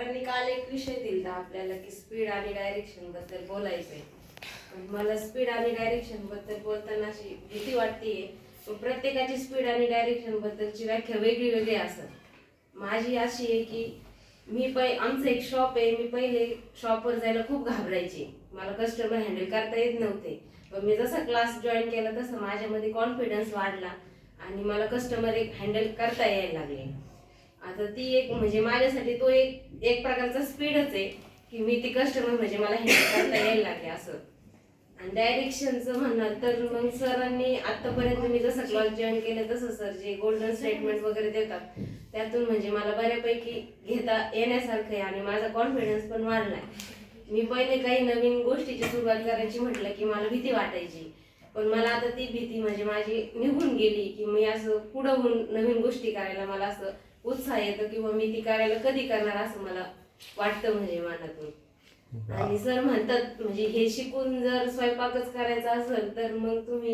सरांनी काल एक विषय दिला आपल्याला की स्पीड आणि डायरेक्शन बद्दल बोलायचंय. पण मला स्पीड आणि डायरेक्शन बद्दल बोलताना अशी भीती वाटतेय. प्रत्येकाची स्पीड आणि डायरेक्शन बद्दलची व्याख्या वेगळी वेगळी असत. माझी अशी आहे की आमचं एक शॉप आहे. मी पहिले शॉपवर जायला खूप घाबरायचे. मला कस्टमर हँडल करता येत नव्हते. पण मी जसा क्लास जॉईन केला तसं माझ्यामध्ये कॉन्फिडन्स वाढला आणि मला कस्टमर एक हँडल करता यायला लागले. आता ती एक म्हणजे माझ्यासाठी तो एक एक प्रकारचा स्पीडच आहे की मी ती कस्टमर म्हणजे मला हँडल करता यायला लागले असं. आणि डायरेक्शनचं म्हणाल तर मग सरांनी आतापर्यंत मी जसं क्लास जॉईन केलं तसं सर जे गोल्डन स्टेटमेंट वगैरे देतात त्यातून म्हणजे मला बऱ्यापैकी घेता येण्यासारखं आहे आणि माझा कॉन्फिडन्स पण वाढलाय. मी पहिले काही नवीन गोष्टीची सुरुवात करायची म्हटलं की मला भीती वाटायची. पण मला आता ती भीती म्हणजे माझी निघून गेली की मी असं पुढं होऊन नवीन गोष्टी करायला मला असं उत्साह येतो किंवा मी ती करायला कधी करणार असं मला वाटतं म्हणजे मनातून. आणि सर म्हणतात म्हणजे हे शिकून जर स्वयंपाकच करायचा असेल तर मग तुम्ही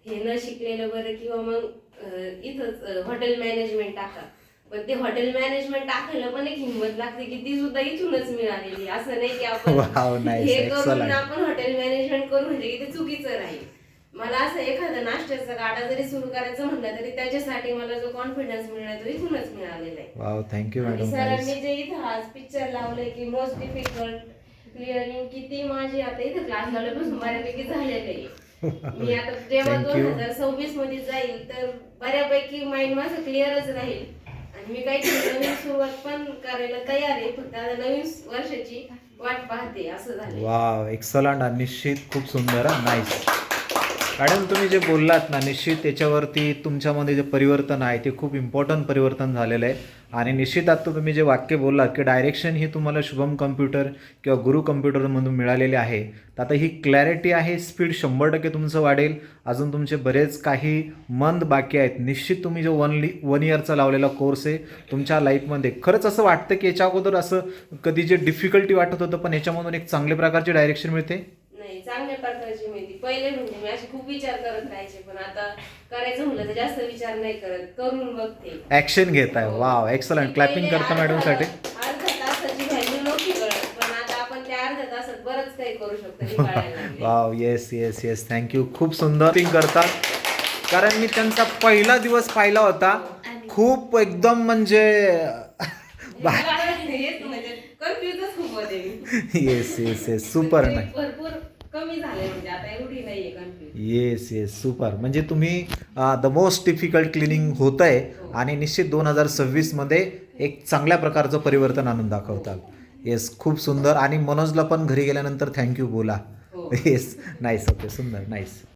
हे न शिकलेलं बरं किंवा मग इथंच हॉटेल मॅनेजमेंट टाका. पण ते हॉटेल मॅनेजमेंट टाकायला पण एक हिंमत लागते की ती सुद्धा इथूनच मिळालेली. असं नाही की आपण हे करून आपण हॉटेल मॅनेजमेंट करू म्हणजे की ते चुकीचं राहील. मला असं एखादा नाश्त्याचा गाडा जरी सुरू करायचं म्हटलं तरी त्याच्यासाठी मला जो कॉन्फिडन्स मिळाला तो इथूनच मिळालेला आहे. Wow, thank you madam. सरांनी जे इथं आज पिक्चर लावलंय की मोस्ट डिफिकल्ट क्लिअरिंग की ती माझी आता इथं क्लास लावल्यापासून बऱ्यापैकी झालेलं आहे. मी आता जेव्हा 2026 मध्ये जाईल तर बऱ्यापैकी माइंड माझं क्लिअरच राहील आणि मी काहीतरी नवीन सुरुवात पण करायला तयार आहे. फक्त आता नवीन वर्षाची वाट पाहते असं झालं. Wow, excellent. निश्चित खूप सुंदर. Nice madam. तुम्ही जे बोललात ना, निश्चित त्याच्यावरती तुमच्यामध्ये जे परिवर्तन आहे ते खूप इम्पॉर्टंट परिवर्तन झालेलं आहे. आणि निश्चित आता तुम्ही जे वाक्य बोललात की डायरेक्शन ही तुम्हाला शुभम कम्प्युटर किंवा गुरु कम्प्युटरमधून मिळालेली आहे. तर आता ही क्लॅरिटी आहे, स्पीड 100% तुमचं वाढेल. अजून तुमचे बरेच काही मंथ बाकी आहेत. निश्चित तुम्ही जो 1 इयरचा लावलेला कोर्स आहे तुमच्या लाईफमध्ये खरंच असं वाटतं की याच्या अगोदर असं कधी जे डिफिकल्टी वाटत होतं पण याच्यामधून एक चांगल्या प्रकारची डायरेक्शन मिळते. चांगल्या प्रकारची माहिती. पहिले म्हणजे मी अशी खूप विचार करत राहायचे पण आता करायचं म्हटलं तर जास्त विचार नाही करत, करून बघते, ऍक्शन घेत आहे. Wow, excellent. क्लॅपिंग करतो मॅडम साठी. अर्ध्या तासाची व्हॅल्यू नव्हती कळत पण आता आपण त्या अर्ध्या तासात बरंच काही करू शकतो. Wow, yes yes yes, thank you. खूप सुंदर टिंग करतात. कारण मी त्यांचा पहिला दिवस पाहिला होता. खूप एकदम म्हणजे कन्फ्युजच खूप होते. Yes yes yes, super. नाही, भरपूर कमी झाले म्हणजे आता एवढी नाहीये कन्फ्युजन. Yes yes, super. म्हणजे तुम्ही द मोस्ट डिफिकल्ट क्लिनिंग होत आहे आणि निश्चित 2026 मध्ये एक चांगल्या प्रकारचं परिवर्तन आणून दाखवताल. येस, खूप सुंदर. आणि मनोजला पण घरी गेल्यानंतर थँक्यू बोला. Yes, nice. ओके, सुंदर, नाईस.